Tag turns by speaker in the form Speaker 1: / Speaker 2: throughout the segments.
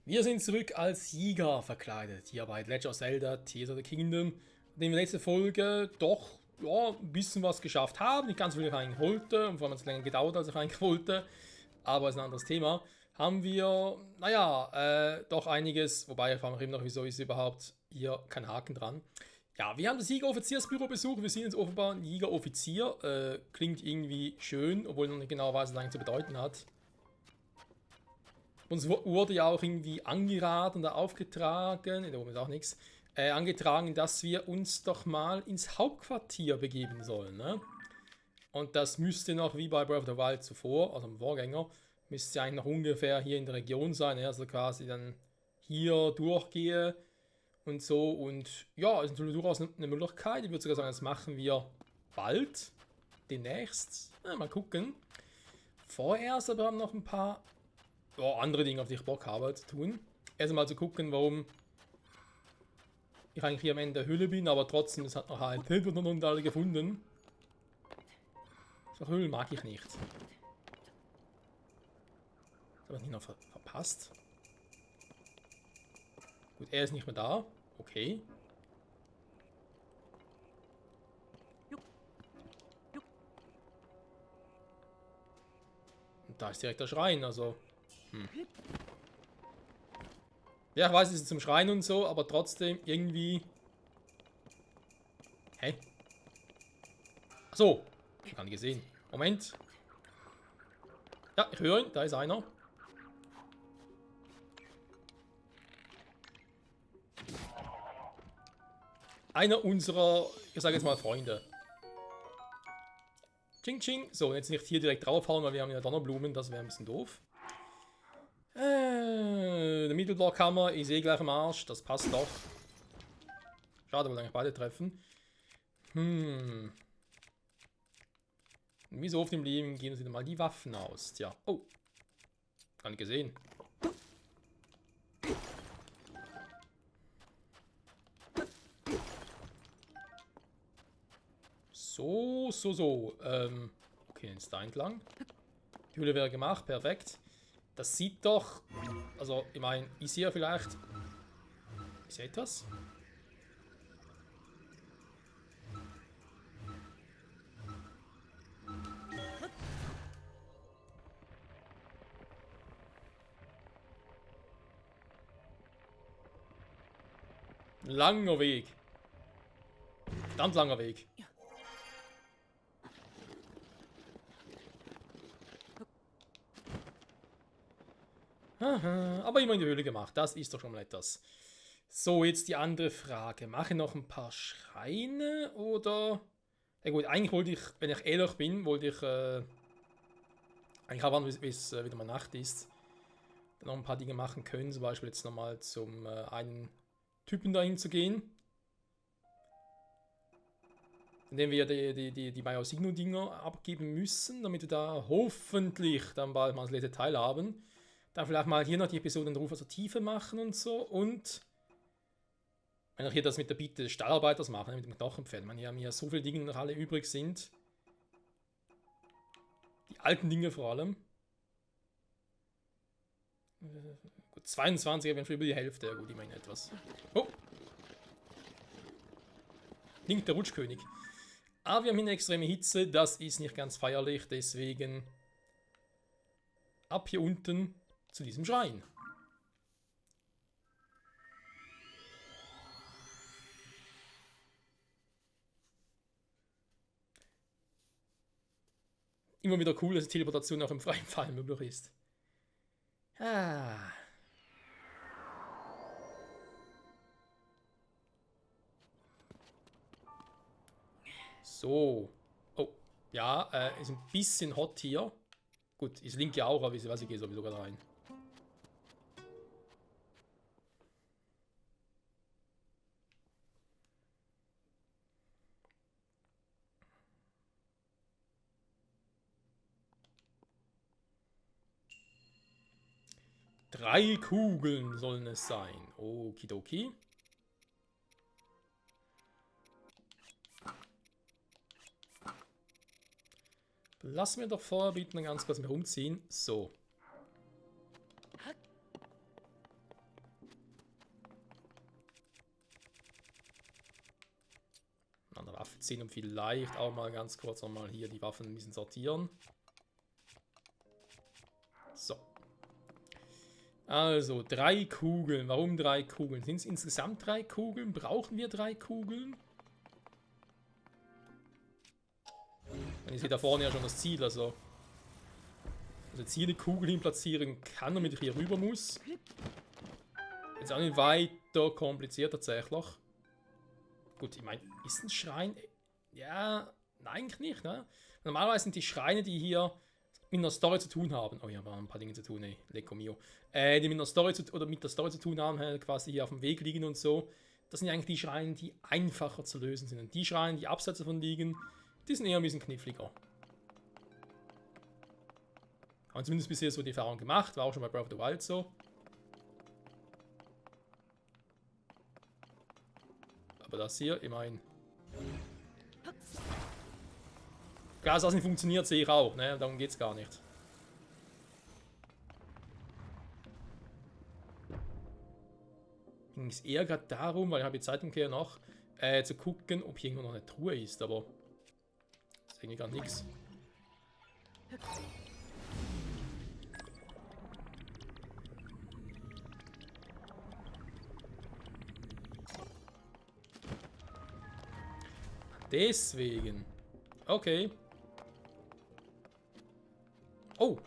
Speaker 1: Wir sind zurück als Jäger verkleidet, hier bei Legend of Zelda Tears of the Kingdom. In der letzten Folge doch ein bisschen was geschafft haben. Nicht ganz so viel ich eigentlich wollte, und vor allem hat es länger gedauert, als ich eigentlich wollte. Aber ist ein anderes Thema. Haben wir, doch einiges, wobei ich frage mich immer noch, wieso ist überhaupt hier kein Haken dran. Ja, wir haben das Jägeroffiziersbüro besucht. Wir sind jetzt offenbar ein Jägeroffizier. Klingt irgendwie schön, obwohl ich noch nicht genau weiß, was das eigentlich zu bedeuten hat. Uns wurde ja auch irgendwie angeraten oder aufgetragen, da oben ist auch nichts, angetragen, dass wir uns doch mal ins Hauptquartier begeben sollen. Ne? Und das müsste noch wie bei Breath of the Wild zuvor, also im Vorgänger, müsste eigentlich noch ungefähr hier in der Region sein. Ne? Also quasi dann hier durchgehe und so. Und ja, ist natürlich durchaus eine Möglichkeit. Ich würde sogar sagen, das machen wir bald, demnächst. Mal gucken. Vorerst aber haben noch ein paar andere Dinge, auf die ich Bock habe zu tun. Erstmal zu gucken, warum ich eigentlich hier am Ende der Höhle bin, aber trotzdem, es hat noch halt Hilfe und alle gefunden. So Höhlen mag ich nicht. Das habe ich nicht noch verpasst. Gut, er ist nicht mehr da. Okay. Und da ist direkt der Schrein, also. Ja, ich weiß, es ist zum Schrein und so, aber trotzdem irgendwie. Hä? Ach so. Ich habe gar nicht gesehen. Moment. Ja, ich höre ihn. Da ist einer. Einer unserer, ich sage jetzt mal, Freunde. Ching Ching. So, jetzt nicht hier direkt draufhauen, weil wir haben ja Donnerblumen. Das wäre ein bisschen doof. Der Mittelblockhammer ist eh gleich am Arsch. Das passt doch. Schade, weil eigentlich beide treffen. Wie so oft im Leben gehen uns wieder mal die Waffen aus. Tja. Oh. Gar nicht gesehen. So. Okay, jetzt da entlang. Die Hülle wäre gemacht, perfekt. Das sieht doch. Also, ich meine, ich sehe vielleicht. Ist hier etwas? Langer Weg. Verdammt langer Weg. Aha, aber immer in die Höhle gemacht. Das ist doch schon mal etwas. So, jetzt die andere Frage. Mache ich noch ein paar Schreine oder. Ja gut, eigentlich wollte ich, wenn ich ehrlich bin, wollte ich eigentlich auch warten, bis wieder mal Nacht ist. Dann noch ein paar Dinge machen können. Zum Beispiel jetzt nochmal zum einen Typen dahin zu gehen. Indem wir die Biosigno-Dinger abgeben müssen, damit wir da hoffentlich dann bald mal das letzte Teil haben. Dann vielleicht mal hier noch die Episoden Ruf zur Tiefe machen und so. Und wenn ich hier das mit der Bitte des Stallarbeiters mache, mit dem Knochenpferd. Ich meine, hier haben ja so viele Dinge noch alle übrig sind. Die alten Dinge vor allem. Gut, 22, aber schon über die Hälfte. Ja gut, immerhin etwas. Oh! Link der Rutschkönig. Aber wir haben hier eine extreme Hitze, das ist nicht ganz feierlich, deswegen ab hier unten zu diesem Schrein. Immer wieder cool, dass die Teleportation auch im freien Fall möglich ist. Ah. So. Oh. Ja, ist ein bisschen hot hier. Gut, ist Link ja auch, aber ich gehe sowieso gerade rein. Drei Kugeln sollen es sein. Okidoki. Lass mir doch vorher bitte ganz kurz mich umziehen. So. 15 und vielleicht auch mal ganz kurz nochmal hier die Waffen ein bisschen sortieren. So. Also, 3 Kugeln. Warum 3 Kugeln? Sind es insgesamt 3 Kugeln? Brauchen wir 3 Kugeln? Und ich sehe da vorne ja schon das Ziel, also jetzt hier eine Kugel hin platzieren kann, damit ich hier rüber muss. Jetzt auch nicht weiter kompliziert tatsächlich. Gut, ich meine, ist ein Schrein? Ja, nein, eigentlich nicht, ne? Normalerweise sind die Schreine, die hier mit einer Story zu tun haben. Oh ja, aber ein paar Dinge zu tun, ey. Lecco mio. Die mit einer Story mit der Story zu tun haben, quasi hier auf dem Weg liegen und so. Das sind eigentlich die Schreine, die einfacher zu lösen sind. Und die Schreine, die abseits davon liegen, die sind eher ein bisschen kniffliger. Haben zumindest bisher so die Erfahrung gemacht, war auch schon bei Breath of the Wild so. Aber das hier, immerhin. Klar, dass das nicht funktioniert, sehe ich auch, ne? Darum geht es gar nicht. Ging es eher gerade darum, weil ich habe die Zeitumkehr noch, zu gucken, ob hier irgendwo noch eine Truhe ist, aber das ist irgendwie gar nichts. Deswegen. Okay. Oh.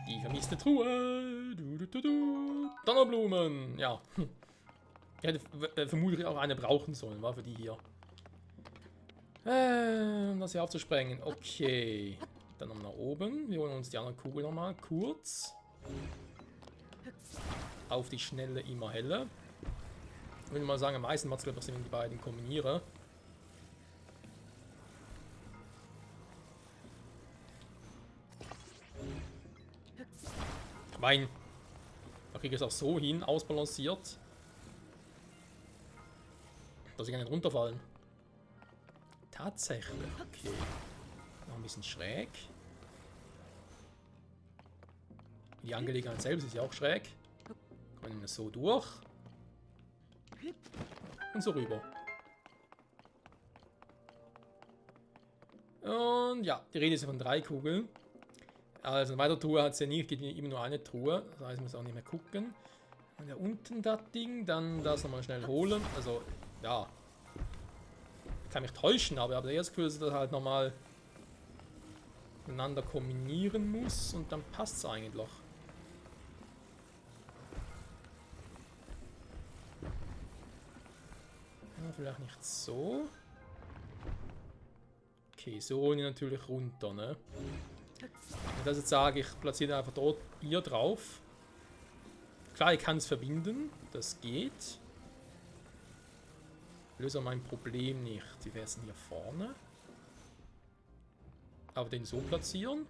Speaker 1: Die vermisste Truhe. Donnerblumen. Ja. Ich hätte vermutlich auch eine brauchen sollen, war für die hier. Um das hier aufzusprengen. Okay. Dann noch nach oben. Wir holen uns die andere Kugel nochmal kurz. Auf die Schnelle immer heller. Ich würde mal sagen, am meisten macht es, glaube ich, wenn ich die beiden kombiniere. Ich meine, da kriege ich es auch so hin, ausbalanciert, dass ich gar nicht runterfallen. Tatsächlich, okay. Noch ein bisschen schräg. Die Angelegenheit selbst ist ja auch schräg. Kommen wir so durch. Und so rüber. Und ja, die Rede ist von 3 Kugeln. Also eine weitere Truhe hat es ja nie, geht immer nur eine Truhe. Das heißt, ich muss auch nicht mehr gucken. Und da unten das Ding, dann das nochmal schnell holen. Also, ja. Ich kann mich täuschen, aber ich habe das Gefühl, dass ich das halt nochmal miteinander kombinieren muss und dann passt es eigentlich. Ja, vielleicht nicht so. Okay, so holen wir natürlich runter, ne? Wenn ich das jetzt sage, ich platziere einfach dort hier drauf. Klar, ich kann es verbinden, das geht. Löse mein Problem nicht. Wie wäre es denn hier vorne? Aber den so platzieren.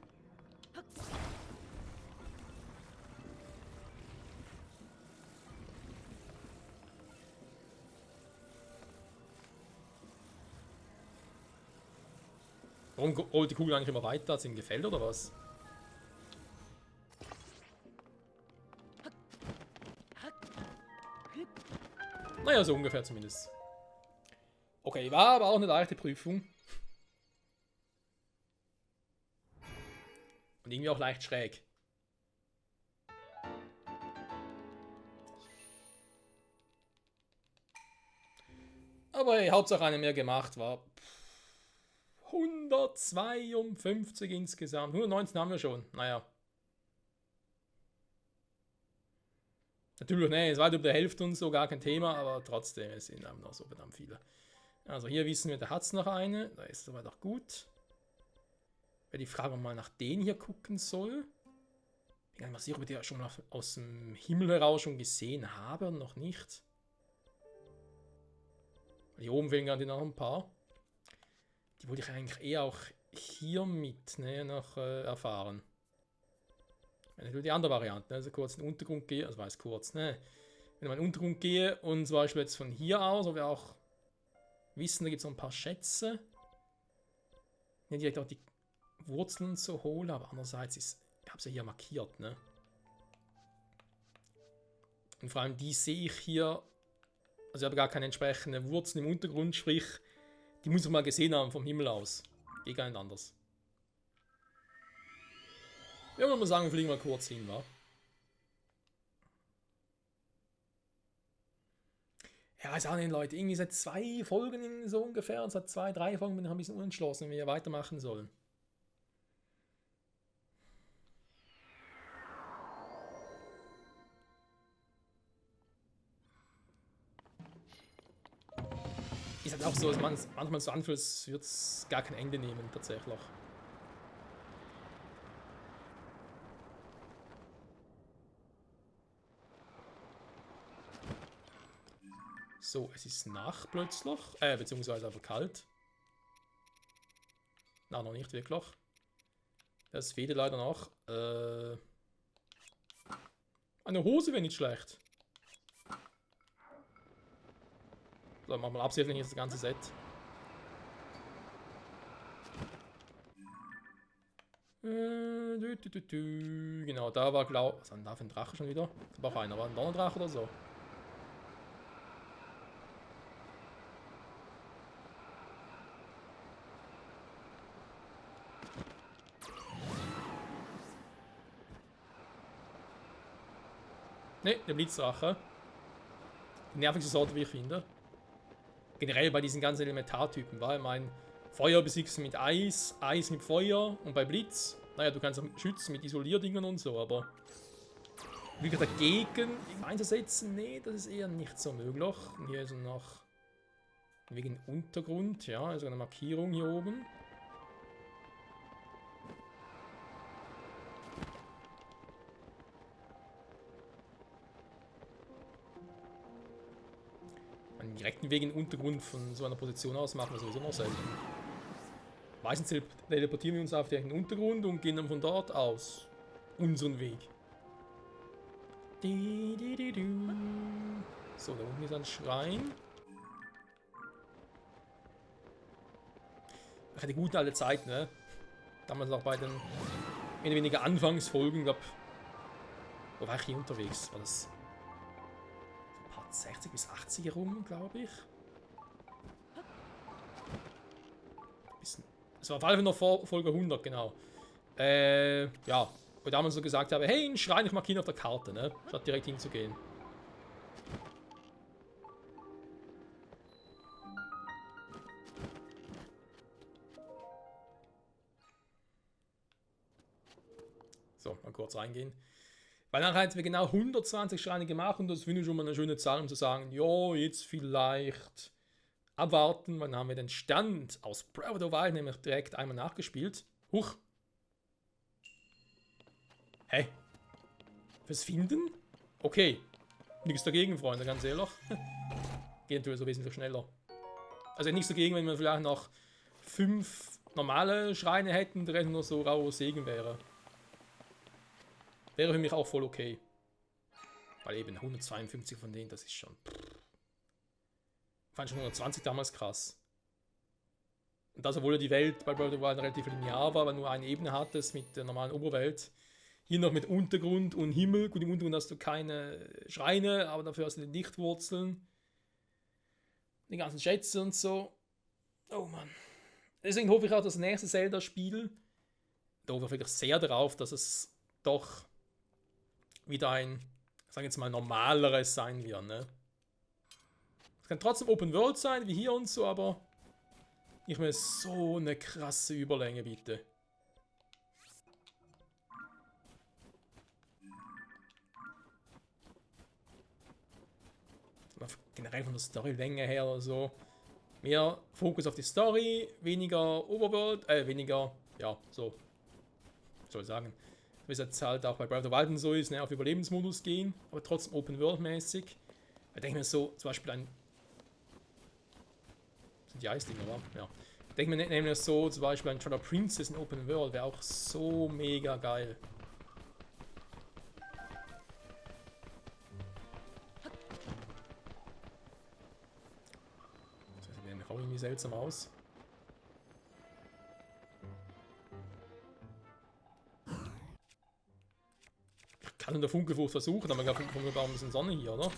Speaker 1: Warum rollt die Kugel eigentlich immer weiter, als ihnen gefällt, oder was? Naja, so ungefähr zumindest. Okay, war aber auch eine leichte Prüfung. Und irgendwie auch leicht schräg. Aber hey, Hauptsache eine mehr gemacht war. 152 insgesamt. 119 haben wir schon. Naja. Natürlich, ne, es war über der Hälfte und so, gar kein Thema, aber trotzdem, es sind noch so verdammt viele. Also hier wissen wir, da hat es noch eine. Da ist es soweit auch gut. Wäre die Frage, ob man mal nach denen hier gucken soll. Ich bin gar nicht mal sicher, ob ich die schon mal aus dem Himmel heraus schon gesehen habe und noch nicht. Hier oben fehlen gerade noch ein paar. Die wollte ich eigentlich eher auch hier mit, ne, noch erfahren. Wenn ich die andere Variante, also kurz in den Untergrund gehe, also weiß kurz, ne. Wenn ich mal in den Untergrund gehe und zum Beispiel jetzt von hier aus, ob wir auch wissen, da gibt es noch ein paar Schätze. Nicht direkt auch die Wurzeln zu holen, aber andererseits ist, ich habe sie hier markiert, ne? Und vor allem die sehe ich hier, also ich habe gar keine entsprechende Wurzeln im Untergrund, sprich, die muss ich mal gesehen haben vom Himmel aus. Geht gar nicht anders. Ja, man muss sagen, wir fliegen mal kurz hin, wa? Ja, weiß auch nicht, Leute. Irgendwie seit 2 Folgen so ungefähr, und seit 2, 3 Folgen bin ich ein bisschen unentschlossen, wie wir hier weitermachen sollen. Ist halt auch so, dass man es manchmal so anfühlt, als würde es gar kein Ende nehmen, tatsächlich. So, es ist Nacht plötzlich, beziehungsweise einfach kalt. Na, noch nicht wirklich. Das fehlt leider noch. Eine Hose wäre nicht schlecht. So, machen wir absichtlich jetzt das ganze Set. Genau, da war was ist denn da für ein Drache schon wieder? Das war auch einer, war ein Donnerdrache oder so. Ne, der Blitzdrache. Die nervigste Sorte, wie ich finde. Generell bei diesen ganzen Elementartypen, weil ich meine, Feuer besiegst du mit Eis, Eis mit Feuer und bei Blitz, naja, du kannst auch schützen mit Isolierdinger und so, aber wirklich dagegen einzusetzen, nee, das ist eher nicht so möglich. Und hier ist noch wegen Untergrund, ja, also eine Markierung hier oben. Einen direkten Weg in den Untergrund von so einer Position aus machen wir sowieso noch selten. Meistens teleportieren wir uns auf den Untergrund und gehen dann von dort aus unseren Weg. So, da unten ist ein Schrein. Ach, die guten alte Zeit, ne? Damals auch bei den mehr oder weniger Anfangsfolgen, glaube wo war ich hier unterwegs? War das 60 bis 80 herum, glaube ich. Es war auf jeden Fall noch vor Folge 100, genau. Ja, wo ich damals so gesagt habe, hey, ein Schrein, ich markiere auf der Karte, ne? Statt direkt hinzugehen. So, mal kurz reingehen. Weil nachher hätten wir genau 120 Schreine gemacht und das finde ich schon mal eine schöne Zahl, um zu sagen, jo, jetzt vielleicht abwarten. Wann haben wir den Stand aus Breath of the Wild nämlich direkt einmal nachgespielt. Huch. Hä? Fürs Finden? Okay. Nichts dagegen, Freunde, ganz ehrlich. Geht natürlich so wesentlich schneller. Also nichts dagegen, wenn wir vielleicht noch 5 normale Schreine hätten, der Rest nur so rauer Segen wäre. Wäre für mich auch voll okay. Weil eben 152 von denen, das ist schon... Ich fand schon 120 damals krass. Und das, obwohl ja die Welt bei Breath of the Wild relativ linear war, weil nur eine Ebene hattest mit der normalen Oberwelt. Hier noch mit Untergrund und Himmel. Gut, im Untergrund hast du keine Schreine, aber dafür hast du die Lichtwurzeln. Die ganzen Schätze und so. Oh Mann. Deswegen hoffe ich auch, das nächste Zelda-Spiel, da hoffe ich wirklich sehr darauf, dass es doch wieder ein, sagen wir jetzt mal, normaleres sein wird, ne? Es kann trotzdem Open World sein, wie hier und so, aber ich will so eine krasse Überlänge, bitte. Generell von der Storylänge her oder so. Mehr Fokus auf die Story, weniger Overworld, weniger, ja, so, was soll ich sagen, wie es jetzt halt auch bei Breath of the Wild so ist, ne, auf Überlebensmodus gehen, aber trotzdem Open World mäßig. Ich denke mir so, zum Beispiel ein, sind die Eisdinger, oder? Ja. Ich denke mir nämlich so, zum Beispiel ein Twilight Princess in Open World wäre auch so mega geil. irgendwie seltsam aus. Ich kann in der Funkelfrucht versuchen, aber ich glaube, wir brauchen ein bisschen Sonne hier, oder?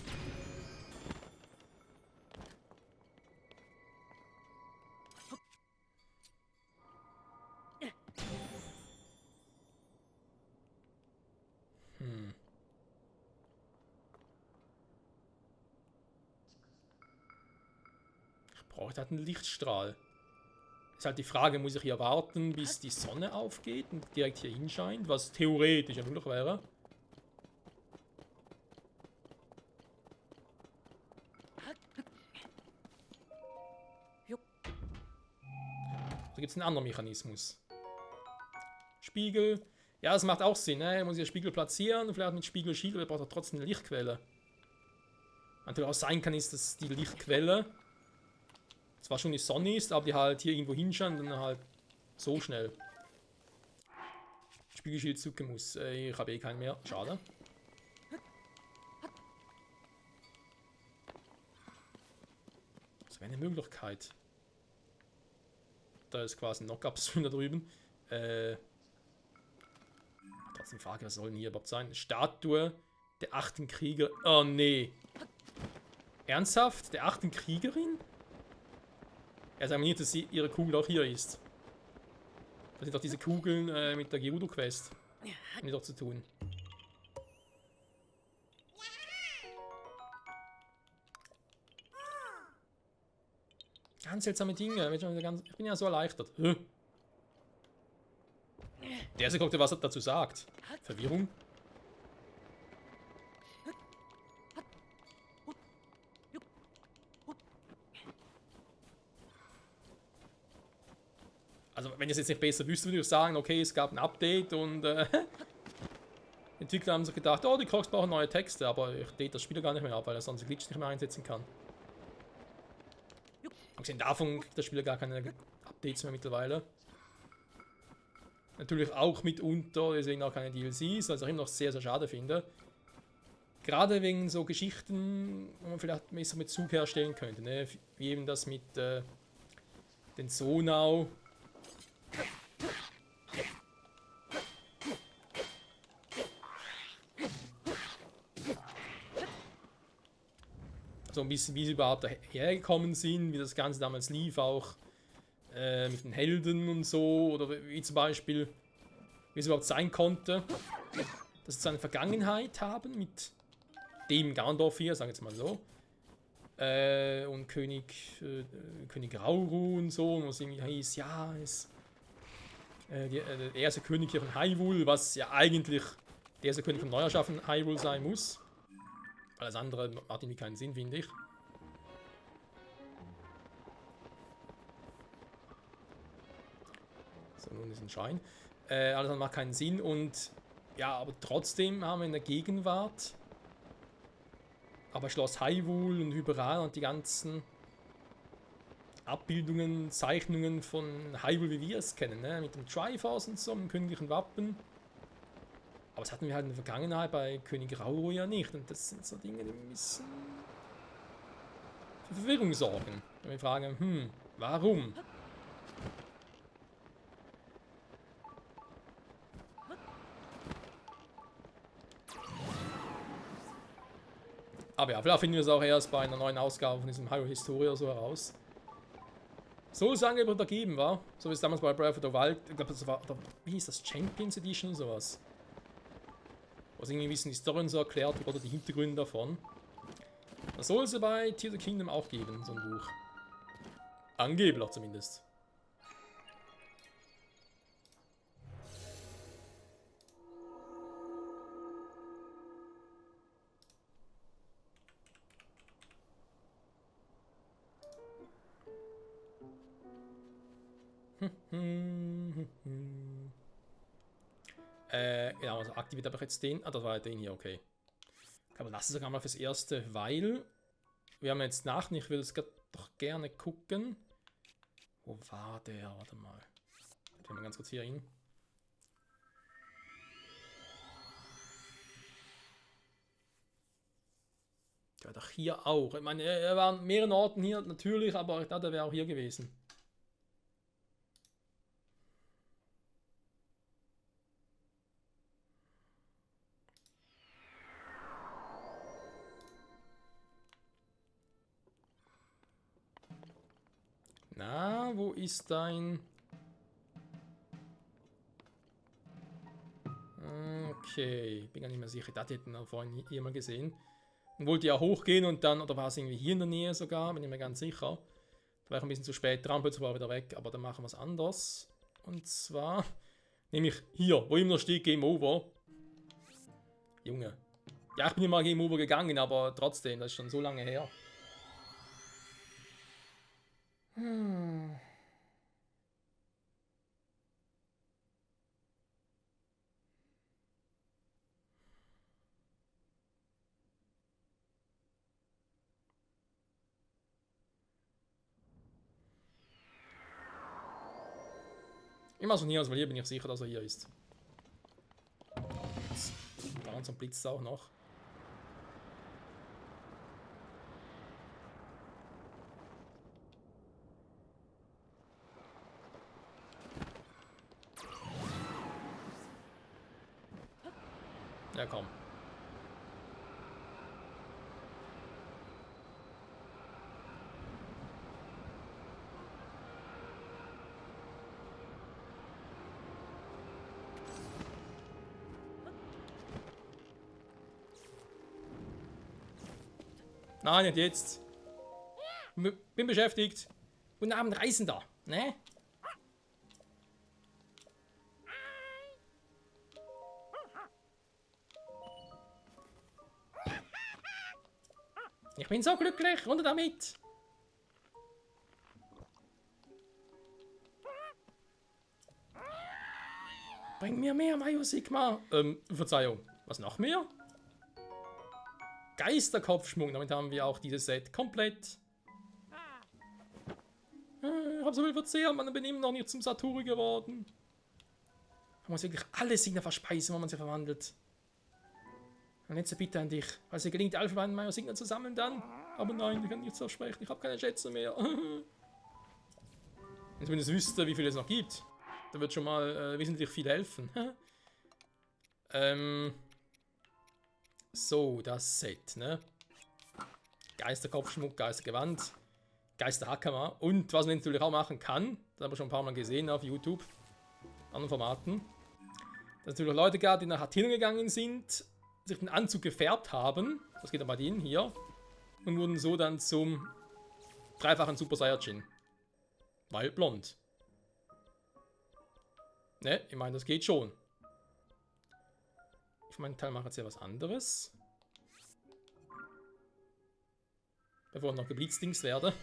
Speaker 1: Ich brauche halt einen Lichtstrahl. Ist halt die Frage, muss ich hier warten, bis die Sonne aufgeht und direkt hier hinscheint, was theoretisch ja möglich wäre. Da gibt es einen anderen Mechanismus. Spiegel. Ja, das macht auch Sinn, ne? Muss ich den Spiegel platzieren, vielleicht mit Spiegelschild, aber braucht er trotzdem eine Lichtquelle. Natürlich auch sein kann, ist, dass die Lichtquelle zwar schon die Sonne ist, aber die halt hier irgendwo hinscheint und dann halt so schnell. Spiegelschild zucken muss. Ich habe eh keinen mehr. Schade. Das wäre eine Möglichkeit. Da ist quasi ein Knock-Up-Stream da drüben. Trotzdem Frage, was soll denn hier überhaupt sein? Statue der 8. Krieger. Oh nee. Ernsthaft? Der 8. Kriegerin? Er sagt mir nicht, dass sie ihre Kugel auch hier ist. Das sind doch diese Kugeln mit der Gerudo-Quest. Haben die doch zu tun. Ganz seltsame Dinge. Ich bin ja so erleichtert. Der erste guckt, was er dazu sagt. Verwirrung. Also, wenn ich es jetzt nicht besser wüsste, würde ich sagen, okay, es gab ein Update und Entwickler haben sich gedacht, oh, die Crocs brauchen neue Texte, aber ich date das Spiel gar nicht mehr ab, weil er sonst Glitch nicht mehr einsetzen kann. Abgesehen davon kriegt das Spiel gar keine Updates mehr mittlerweile. Natürlich auch mitunter, deswegen auch keine DLCs, was ich immer noch sehr, sehr schade finde. Gerade wegen so Geschichten, wo man vielleicht besser mit Zug herstellen könnte, ne? Wie eben das mit den Sonau. So ein bisschen, wie sie überhaupt dahergekommen sind, wie das Ganze damals lief, auch mit den Helden und so, oder wie zum Beispiel, wie es überhaupt sein konnte, dass sie eine Vergangenheit haben mit dem Gandalf hier, sagen wir jetzt mal so, und König Rauru und so, wo es irgendwie hieß, ja, ist der erste König hier von Hyrule, was ja eigentlich der erste König von Neuerschaffen Hyrule sein muss. Alles andere macht irgendwie keinen Sinn, finde ich. So, nun ist ein Schein. Alles andere macht keinen Sinn und ja, aber trotzdem haben wir in der Gegenwart aber Schloss Hyrule und überall und die ganzen Abbildungen, Zeichnungen von Hyrule, wie wir es kennen, ne? Mit dem Triforce und so, dem königlichen Wappen. Aber das hatten wir halt in der Vergangenheit bei König Rauru ja nicht. Und das sind so Dinge, die ein bisschen für Verwirrung sorgen. Wenn wir fragen, warum? Aber ja, vielleicht finden wir es auch erst bei einer neuen Ausgabe von diesem Hyrule Historia so heraus. Soll es Angebot ergeben, war? So wie es damals bei Breath of the Wild, ich glaube, das war, wie hieß das, Champions Edition und sowas? Wo es irgendwie ein bisschen die Story so erklärt oder die Hintergründe davon. Das soll es bei Tears of the Kingdom auch geben, so ein Buch. Angeblich zumindest. Ja, also aktiviert habe ich jetzt den. Ah, das war den hier, okay. Aber lass es sogar mal fürs Erste, weil wir haben jetzt nach, ich will es doch gerne gucken. Wo war der? Warte mal. Gehen wir ganz kurz hier hin. wäre doch hier auch. Ich meine, er war an mehreren Orten hier natürlich, aber ich dachte, er wäre auch hier gewesen. Na, wo ist dein... Okay, bin gar nicht mehr sicher. Das hätten wir vorhin hier mal gesehen. Und wollte ja hochgehen und dann, oder war es irgendwie hier in der Nähe sogar, bin ich mir ganz sicher. Da war ich ein bisschen zu spät dran, plötzlich war er wieder weg, aber dann machen wir es anders. Und zwar, nämlich hier, wo immer noch steht Game Over. Junge. Ja, ich bin ja mal Game Over gegangen, aber trotzdem, das ist schon so lange her. Immer so nie aus, weil hier bin ich sicher, dass er hier ist. Da und so blitzt auch noch. Ja, komm. Nein, nicht jetzt. Bin beschäftigt. Guten Abend, Reisender. Ne? Ich bin so glücklich. Runter damit. Bring mir mehr Mayo Sigma. Verzeihung. Was noch mehr? Geisterkopfschmuck. Damit haben wir auch dieses Set komplett. Ich habe so viel verzehrt, man bin immer noch nicht zum Saturi geworden. Man muss wirklich alle Signer verspeisen, wenn man sie verwandelt. Eine letzte Bitte an dich. Falls es gelingt, alle verwandten Mayo Signer zu sammeln, dann. Aber nein, ich kann nichts versprechen. Ich habe keine Schätze mehr. Wenn ich zumindest wüsste, wie viel es noch gibt, da wird schon mal wesentlich viel helfen. So, das Set, ne? Geisterkopfschmuck, Geistergewand, Geisterhakama. Und was man natürlich auch machen kann, das haben wir schon ein paar Mal gesehen auf YouTube, anderen Formaten, dass es natürlich Leute gab, die nach Athen gegangen sind, sich den Anzug gefärbt haben, das geht dann bei denen hier, und wurden so dann zum dreifachen Super Saiyajin. Weil blond. Ne, ich meine, das geht schon. Ich für meinen Teil mache jetzt ja was anderes. Bevor ich noch geblitzdings werde.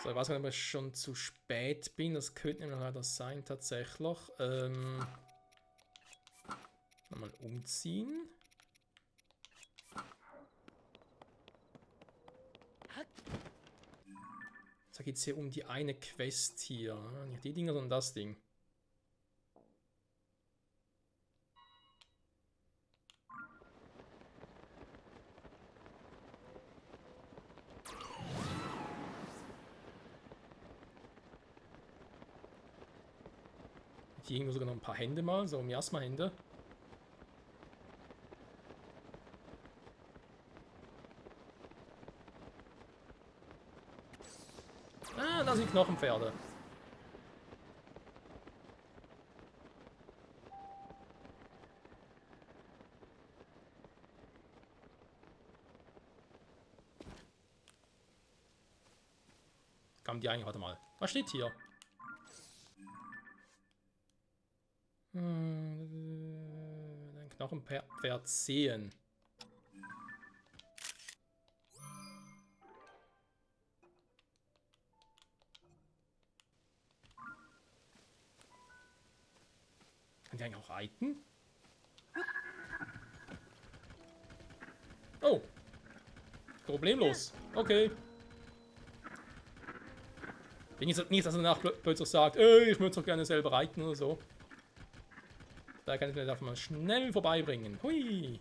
Speaker 1: So, ich weiß nicht, ob ich schon zu spät bin. Das könnte nämlich leider sein, tatsächlich. Nochmal umziehen. Da geht es hier um die eine Quest hier. Nicht die Dinger, sondern das Ding. Hier irgendwo sogar noch ein paar Hände mal, so Miasma-Hände. Ah, da sind Knochenpferde. Kamen die eigentlich, warte mal. Was steht hier? Ein Knochenpferd sehen. Kann die eigentlich auch reiten? Oh. Problemlos. Okay. Nicht, dass er danach plötzlich sagt, ich möchte doch gerne selber reiten oder so. Da kann ich mir davon mal schnell vorbeibringen. Hui.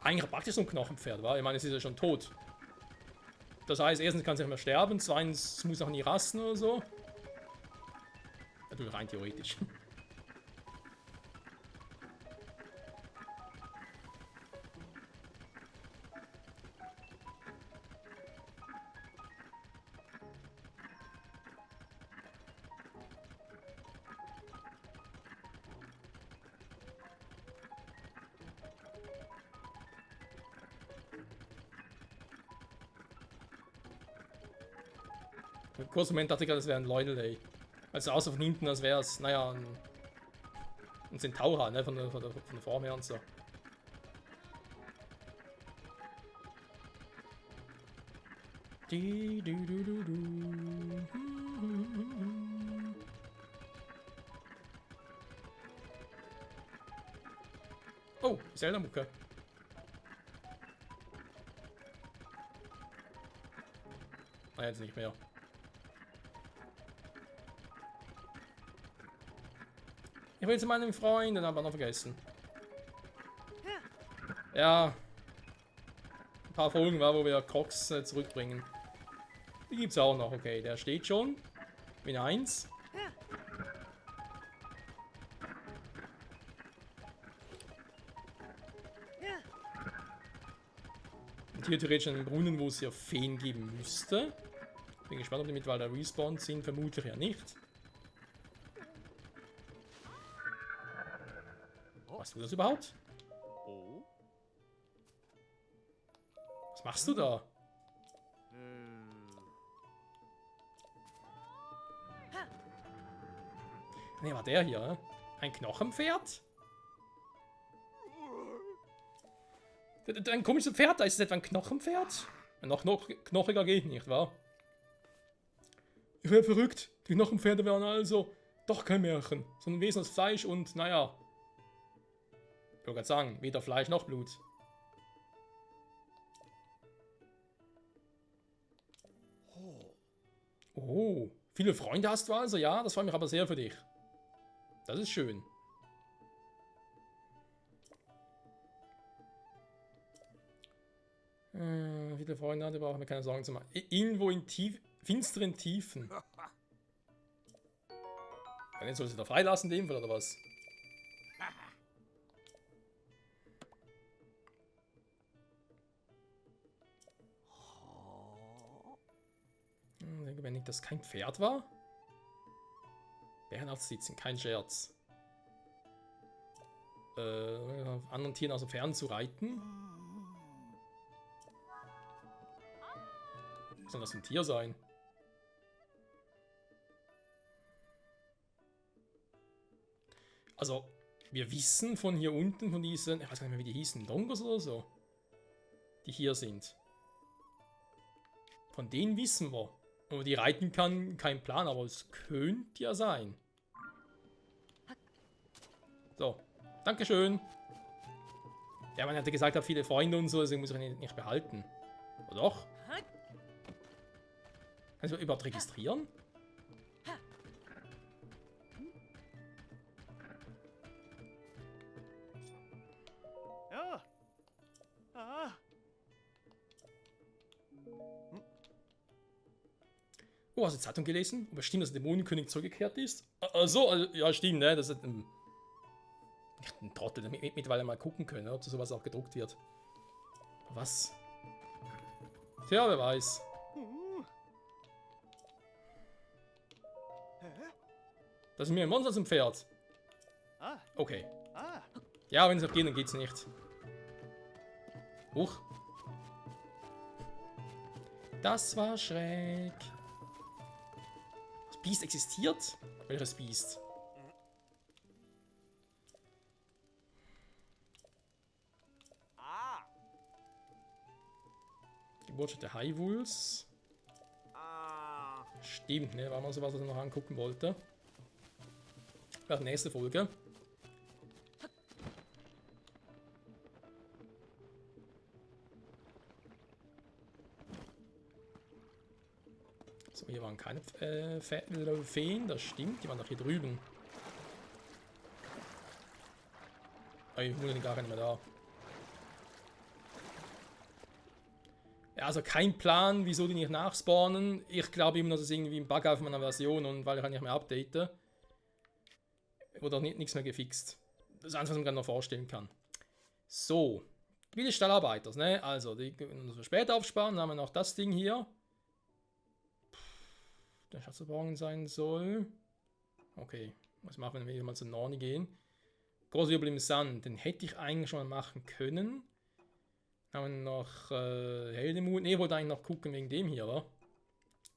Speaker 1: Eigentlich praktisch so ein Knochenpferd, wa? Ich meine, es ist ja schon tot. Das heißt, erstens kann es nicht mehr sterben, zweitens es muss auch nie rasten oder so. Natürlich rein theoretisch. Im kurzen Moment dachte ich gerade, das wäre ein Leudelei. Also außer von hinten, als wäre es, naja, ein Centaur, ne, von der Form her und so. Oh, Zelda-Mucke. Nein, jetzt nicht mehr. Ich will zu meinem Freund, den haben wir noch vergessen. Ja. Ein paar Folgen war, wo wir Crocs zurückbringen. Die gibt's auch noch, okay. Der steht schon. Min 1. Und hier theoretisch einen Brunnen, wo es ja Feen geben müsste. Bin gespannt, ob die mittlerweile respawned sind. Vermutlich ja nicht. Was tut das überhaupt? Was machst du da? Ne, war der hier. Ein Knochenpferd? Ein komisches Pferd, da ist es etwa ein Knochenpferd? Noch knochiger geht nicht, wa? Ich wäre verrückt. Die Knochenpferde wären also doch kein Märchen, sondern Wesen aus Fleisch und, naja. Ich wollte gerade sagen, weder Fleisch noch Blut. Oh, viele Freunde hast du also? Ja, das freut mich aber sehr für dich. Das ist schön. Viele Freunde hatte, brauchen wir keine Sorgen zu machen. Irgendwo in finsteren Tiefen. Dann soll sie da freilassen, in dem Fall, oder was? Wenn nicht das kein Pferd war? Bärenarzt sitzen, kein Scherz. Auf anderen Tieren aus dem Fern zu reiten? Soll das ein Tier sein? Also, wir wissen von hier unten, von diesen, ich weiß gar nicht mehr, wie die hießen, Longos oder so, die hier sind. Von denen wissen wir. Ob man die reiten kann, kein Plan, aber es könnte ja sein. So, Dankeschön. Ja, man hatte gesagt, hat viele Freunde und so, deswegen muss ich ihn nicht behalten. Oder doch? Kannst du überhaupt registrieren? Oh, hast du die Zeitung gelesen? Ob es stimmt, dass der Dämonenkönig zurückgekehrt ist? Also, ja, stimmt, ne? Das ist ein Trottel, damit mittlerweile mal gucken können, ob sowas auch gedruckt wird. Was? Tja, wer weiß. Das ist mir ein Monster zum Pferd. Okay. Ja, wenn es noch geht, dann geht's nicht. Huch. Das war schräg. Das Biest existiert? Welches Biest? Die Botschaft der Highwolves. Stimmt, ne? War mal sowas, was ich noch angucken wollte. Ja, nächste Folge. So, hier waren keine Feen, das stimmt. Die waren doch hier drüben. Ich wundere gar nicht mehr da. Ja, also kein Plan, wieso die nicht nachspawnen. Ich glaube immer, dass es irgendwie ein Bug auf meiner Version und weil ich halt nicht mehr update. Wurde auch nichts mehr gefixt. Das ist einfach, was man gerade noch vorstellen kann. So. Wie die Stallarbeiters, ne? Also, die können wir später aufsparen. Dann haben wir noch das Ding hier. Der Schatzverborgen sein soll. Okay. Was machen wir, wenn wir mal zu Norni gehen? Großwirbel im Sand. Den hätte ich eigentlich schon mal machen können. Haben wir noch Heldemut. Ne, ich wollte eigentlich noch gucken wegen dem hier, oder?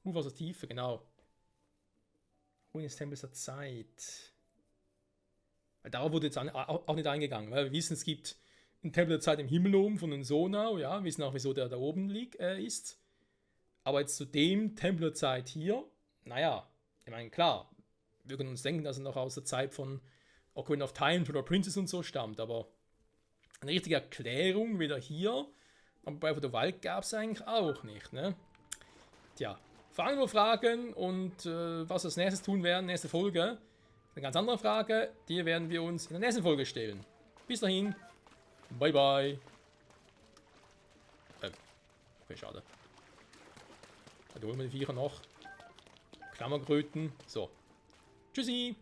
Speaker 1: Ufer Tiefe, genau. Ruin des Tempels der Zeit. Darauf wurde jetzt auch nicht eingegangen, weil wir wissen, es gibt einen Tempel der Zeit im Himmel oben von den Sonau, ja, wir wissen auch, wieso der da oben ist. Aber jetzt zu dem Tempel der Zeit hier, naja, ich meine, klar, wir können uns denken, dass er noch aus der Zeit von Ocarina of Time oder Princess und so stammt, aber eine richtige Erklärung weder hier, aber bei der Wald gab es eigentlich auch nicht, ne? Tja, Fragen nur Fragen und was wir als nächstes tun werden, nächste Folge. Eine ganz andere Frage, die werden wir uns in der nächsten Folge stellen. Bis dahin, bye bye. Okay, schade. Da holen wir die Viecher noch. Klammerkröten. So. Tschüssi.